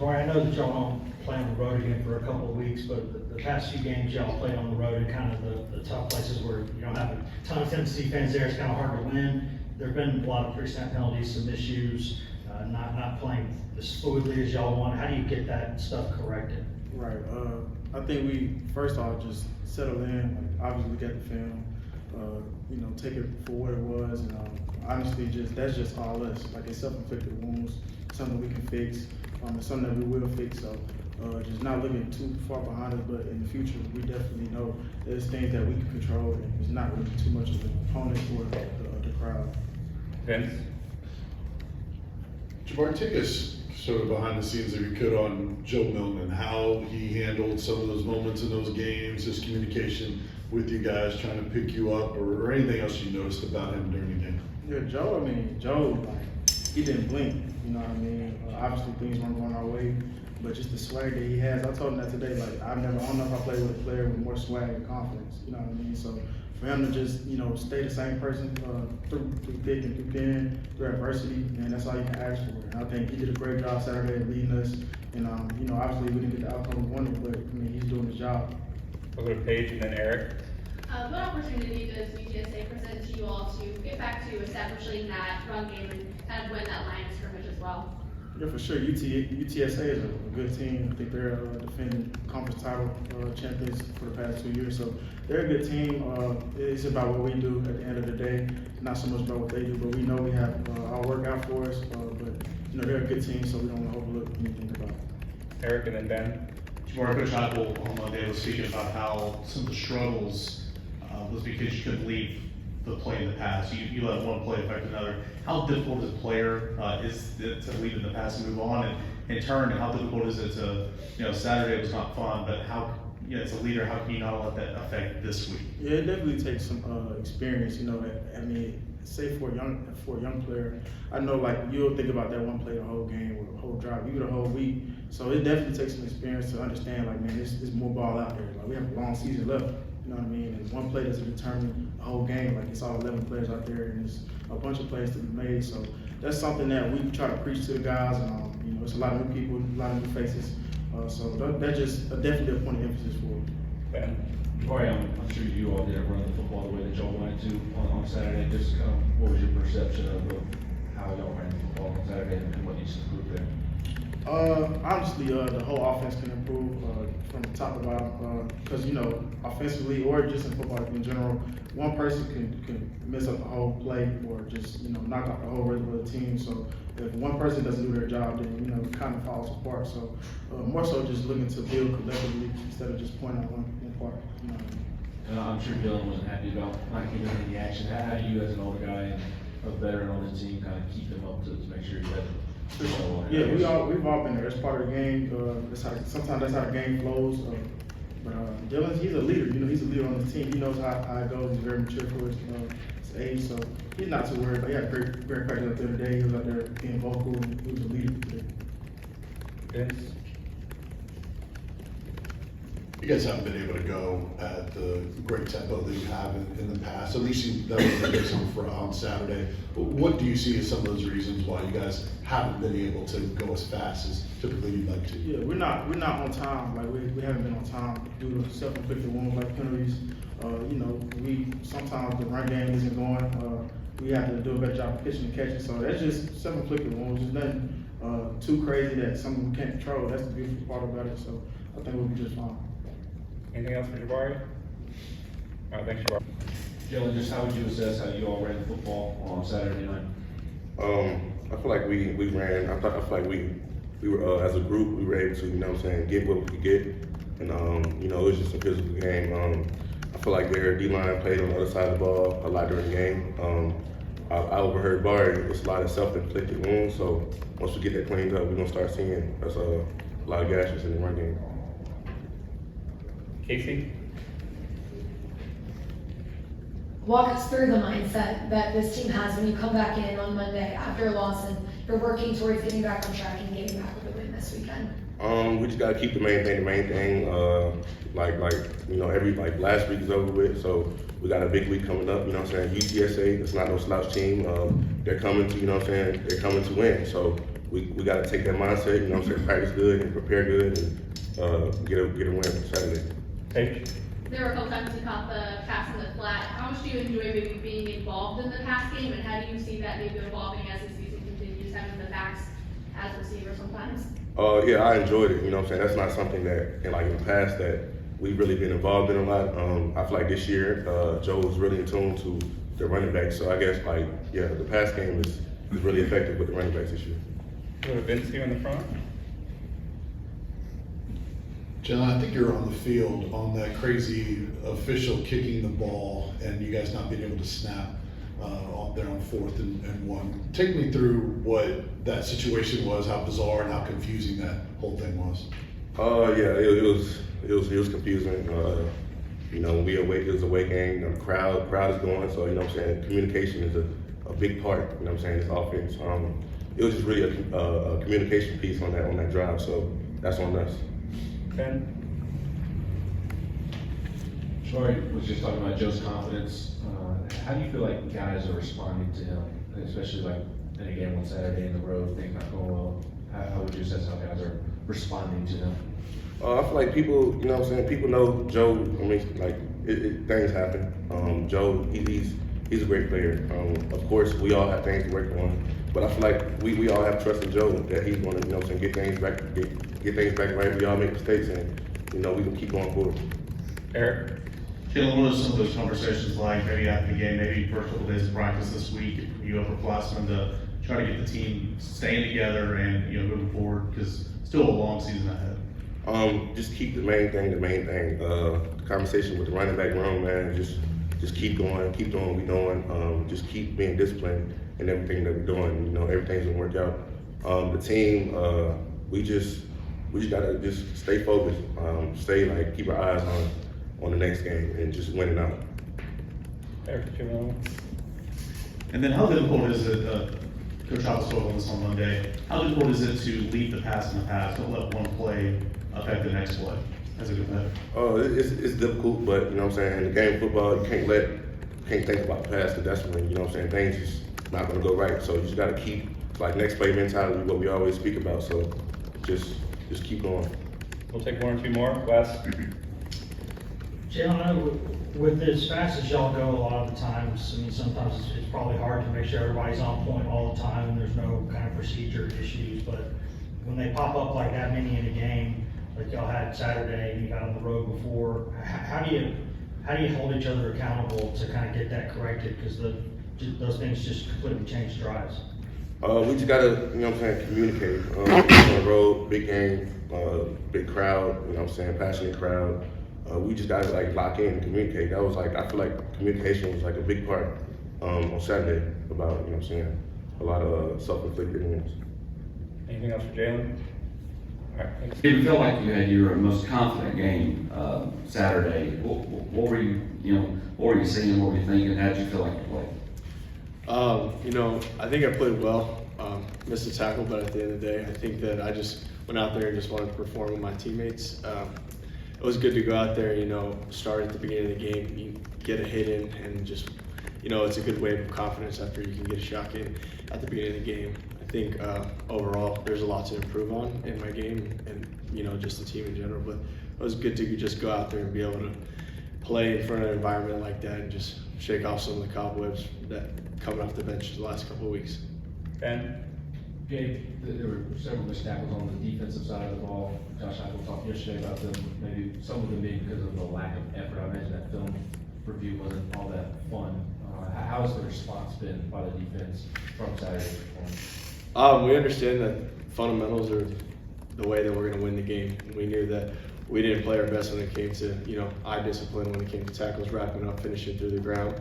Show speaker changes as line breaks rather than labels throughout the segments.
Jabari, I know that y'all don't play on the road again for a couple of weeks, but the past few games y'all played on the road in kind of the tough places where you don't have a ton of Tennessee fans there, it's kind of hard to win. There have been a lot of pre-snap penalties, some issues, not playing as fluidly as y'all want. How do you get that stuff corrected?
Right. I think we first off just settle in. Like, obviously, look at the film. Take it for what it was, and honestly, that's just all us. Like, it's self-inflicted wounds, something we can fix. It's something that we will fix. So, just not looking too far behind us, but in the future, we definitely know there's things that we can control, and it's not really too much of an opponent or the crowd.
Vince?
Jabari, take us sort of behind the scenes, if you could, on Joe Milton and how he handled some of those moments in those games, his communication with you guys, trying to pick you up, or anything else you noticed about him during the game.
Yeah, Joe, like, he didn't blink. You know what I mean? Obviously, things weren't going our way, but just the swag that he has. I told him that today. Like, I don't know if I played with a player with more swag and confidence. You know what I mean? So for him to just, stay the same person through thick and through thin, through adversity, and that's all you can ask for. And I think he did a great job Saturday leading us. And obviously we didn't get the outcome we wanted, but I mean, he's doing his job.
We'll go to Paige and then Eric.
What opportunity does UTSA present to you all to get back to establishing that run game and kind of win that line of scrimmage as well?
Yeah, for sure. UTSA is a good team. I think they're defending conference title champions for the past 2 years. So they're a good team. It's about what we do at the end of the day, not so much about what they do. But we know we have our work out for us. But they're a good team, so we don't want to overlook anything about it.
Eric and then Ben.
Jabari, Coach Heupel on Monday was speaking about how some of the struggles was because you couldn't leave the play in the pass. You let one play affect another. How difficult as a player is it to leave in the pass and move on? And in turn, how difficult is it to, Saturday was not fun, but how, as a leader, how can you not let that affect this week?
Yeah, it definitely takes some experience. I mean, say for a young player, I know like you'll think about that one play the whole game or the whole drive, even the whole week. So it definitely takes some experience to understand like, man, there's more ball out there. Like we have a long season left. You know what I mean? And one play doesn't determine the whole game. Like it's all 11 players out there, and there's a bunch of plays to be made. So that's something that we try to preach to the guys. And it's a lot of new people, a lot of new faces. So that's just definitely a point of emphasis for them.
Ben.
Jabari, I'm sure you all didn't run the football the way that y'all wanted to on Saturday. Just kind of what was your perception of how y'all ran the football on Saturday and what needs to improve there?
Honestly, the whole offense can improve from the top to bottom because offensively or just in football in general, one person can mess up the whole play or just knock out the whole rhythm of the team. So if one person doesn't do their job, then it kind of falls apart. So more so just looking to build collectively instead of just pointing out one part.
I'm sure Jaylen wasn't happy about not giving any action. How do you, as an older guy and a veteran on the team, kind of keep him up to make sure he's ready?
Yeah, we've all been there. That's part of the game. Sometimes that's how the game flows. But Jaylen, he's a leader. He's a leader on the team. He knows how it goes. He's very mature for his age, so he's not too worried. But he had a great practice out there today. He was out there being vocal. And he was a leader today.
Vince.
You guys haven't been able to go at the great tempo that you have in the past. At least that was the case on Saturday. But what do you see as some of those reasons why you guys haven't been able to go as fast as typically you'd like to?
Yeah, we're not on time. Like we haven't been on time due to self-inflicted wounds like penalties. We sometimes the run game isn't going. We have to do a better job of pitching and catching. So that's just self-inflicted wounds. There's nothing too crazy that something we can't control. That's the beautiful part about it. So I think we'll be just fine.
Anything else for Jabari? All right, thanks, Jabari.
Jaylen, just how would you assess how you all ran the football on Saturday night?
I feel like we ran. I feel like we were as a group we were able to get what we could get, and it was just a physical game. I feel like their D-line played on the other side of the ball a lot during the game. I overheard Barry. It's a lot of self-inflicted wounds. So once we get that cleaned up, we're gonna start seeing a lot of gashes in the run game.
Casey?
Walk us through the mindset that this team has when you come back in on Monday after a loss and you're working towards getting back on track and getting back with a win this weekend.
We just gotta keep the main thing. Every last week is over with, so we got a big week coming up. UTSA, it's not no slouch team. They're coming to, they're coming to win. So we got to take that mindset, you know what I'm saying, practice good and prepare good and get a win Saturday.
Paige?
There were a couple times you caught the pass in the flat. How much do you enjoy maybe being involved in the pass game, and how do you see that maybe evolving as the season continues, having the backs as receivers sometimes?
Yeah, I enjoyed it, you know what I'm saying, that's not something that, in the past that we've really been involved in a lot. I feel like this year, Joe was really in tune to the running backs, so I guess, the pass game is really effective with the running backs this year.
Go to Vince here in the front.
Jaylen, I think you're on the field on that crazy official kicking the ball and you guys not being able to snap on 4th and 1. Take me through what that situation was, how bizarre and how confusing that whole thing was.
Yeah, it was confusing. You know, it was a away game. The crowd is going, so you know what I'm saying. Communication is a big part. You know what I'm saying. This offense. It was just really a communication piece on that drive. So that's on us.
Ben?
Troy was just talking about Joe's confidence. How do you feel like guys are responding to him, especially like in a game on Saturday in the road, things not going well? How would you assess how guys are responding to him?
I feel like people, you know what I'm saying, people know Joe. I mean, things happen. Joe, he's a great player. Of course, we all have things to work on, but I feel like we all have trust in Joe that he's going to, you know what I'm saying, get things back right. We all make mistakes, and you know we can keep going forward.
Eric?
Jaylen, what are some of those conversations like, maybe after the game, maybe first couple days of practice this week, you upperclassmen to try to get the team staying together and, you know, moving forward, because still a long season ahead?
Just keep the main thing. The conversation with the running back room, man. Just keep going, keep doing what we're doing. Just keep being disciplined in everything that we're doing. You know, everything's gonna work out. The team, we just gotta just stay focused. Keep our eyes on the next game and just win it out.
Eric, did you have another one?
And then how difficult is it, Coach Hobbs spoke on this on Monday, how difficult is it to leave the pass in the past, don't let one play affect the next play as a competitor?
It's difficult, but you know what I'm saying, in the game of football, you can't think about the past, because that's when, you know what I'm saying, things just not gonna go right. So you just gotta keep, next play mentality, what we always speak about. So just keep going.
We'll take one or two more. Wes?
Jaylen, I know with as fast as y'all go a lot of the times, I mean, sometimes it's probably hard to make sure everybody's on point all the time and there's no kind of procedure issues, but when they pop up like that many in a game, like y'all had Saturday and you got on the road before, how do you hold each other accountable to kind of get that corrected? Because those things just completely change drives.
We just gotta, you know what I'm saying, communicate. On the road, big game, big crowd, you know what I'm saying, passionate crowd. We just gotta lock in and communicate. That was I feel like communication was a big part on Saturday about, you know what I'm saying, a lot of self-inflicted wounds.
Anything else for Jaylen? All right, thanks.
Did you feel like you had your most confident game Saturday? What were you seeing? What were you thinking? How did you feel like you played?
You know, I think I played well. Missed a tackle, but at the end of the day, I think that I just went out there and just wanted to perform with my teammates. It was good to go out there, you know, start at the beginning of the game, you get a hit in, and just, you know, it's a good wave of confidence after you can get a shot in at the beginning of the game. I think overall, there's a lot to improve on in my game and, you know, just the team in general, but it was good to just go out there and be able to play in front of an environment like that and just shake off some of the cobwebs that coming off the bench the last couple of weeks.
Ben?
Gabe, there were several missed tackles on the defensive side of the ball. Josh Heupel talked yesterday about them, maybe some of them being because of the lack of effort. I imagine that film review wasn't all that fun. How has the response been by the defense from Saturday's performance?
We understand that fundamentals are the way that we're going to win the game. We knew that we didn't play our best when it came to, you know, eye discipline, when it came to tackles, wrapping up, finishing through the ground.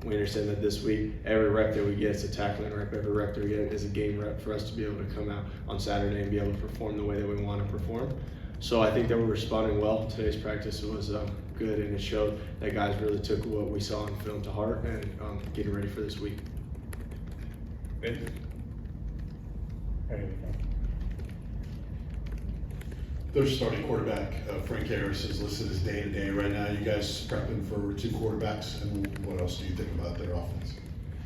We understand that this week, every rep that we get is a tackling rep. Every rep that we get is a game rep for us to be able to come out on Saturday and be able to perform the way that we want to perform. So I think that we're responding well. Today's practice was good, and it showed that guys really took what we saw on film to heart and getting ready for this week.
Vince? There you go.
Their starting quarterback, Frank Harris, is listed as day-to-day right now. You guys prepping for two quarterbacks, and what else do you think about their offense?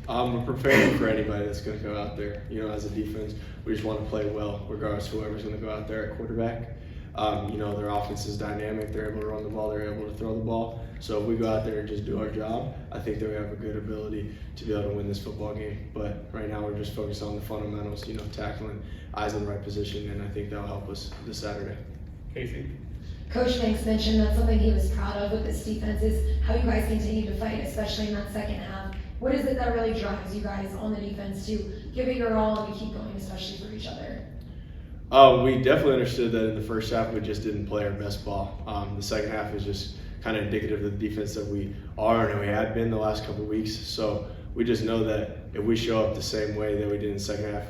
We're preparing for anybody that's going to go out there. You know, as a defense, we just want to play well, regardless of whoever's going to go out there at quarterback. You know, their offense is dynamic. They're able to run the ball. They're able to throw the ball. So if we go out there and just do our job, I think that we have a good ability to be able to win this football game. But right now, we're just focused on the fundamentals, you know, tackling, eyes in the right position, and I think that'll help us this Saturday.
Casey?
Coach Banks mentioned that something he was proud of with this defense is how you guys continue to fight, especially in that second half. What is it that really drives you guys on the defense to give it your all and to keep going, especially for each other?
We definitely understood that in the first half we just didn't play our best ball. The second half is just kind of indicative of the defense that we are and we had been the last couple of weeks. So we just know that if we show up the same way that we did in the second half,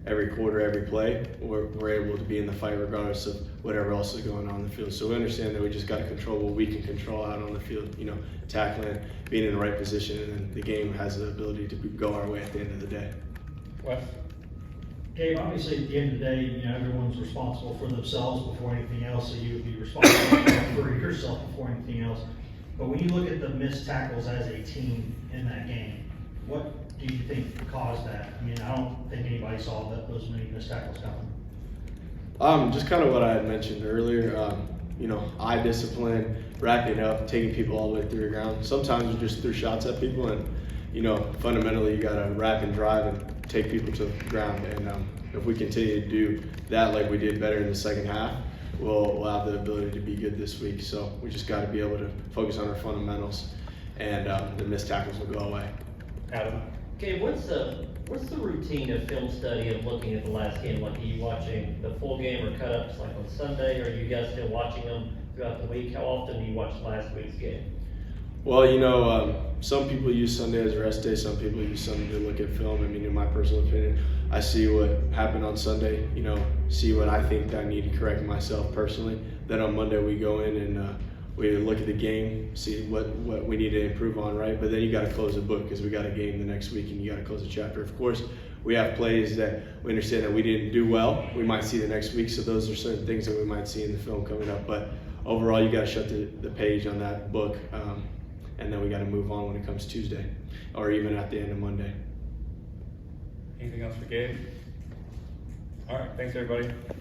every quarter, every play, we're able to be in the fight regardless of whatever else is going on in the field. So we understand that we just got to control what we can control out on the field, you know, tackling, being in the right position, and then the game has the ability to go our way at the end of the day.
Wes?
Gabe, obviously, at the end of the day, you know, everyone's responsible for themselves before anything else, so you would be responsible for yourself before anything else. But when you look at the missed tackles as a team in that game, what do you think caused that? I mean, I don't think anybody saw those many missed tackles coming.
Just kind of what I had mentioned earlier, you know, eye discipline, wrapping up, taking people all the way through the ground. Sometimes you just threw shots at people, and, you know, fundamentally you got to wrap and drive and take people to the ground. And if we continue to do that like we did better in the second half, we'll have the ability to be good this week. So we just got to be able to focus on our fundamentals, and the missed tackles will go away.
Adam?
Okay, what's the routine of film study of looking at the last game? Like, are you watching the full game or cut-ups like on Sunday? Or are you guys still watching them throughout the week? How often do you watch last week's game?
Well, you know, some people use Sunday as a rest day. Some people use Sunday to look at film. I mean, in my personal opinion, I see what happened on Sunday, you know, see what I think I need to correct myself personally. Then on Monday we go in and we look at the game, see what we need to improve on, right? But then you got to close the book because we got a game the next week and you got to close the chapter. Of course, we have plays that we understand that we didn't do well. We might see the next week, so those are certain things that we might see in the film coming up. But overall, you got to shut the page on that book, and then we got to move on when it comes Tuesday or even at the end of Monday.
Anything else for Gabe? All right, thanks everybody.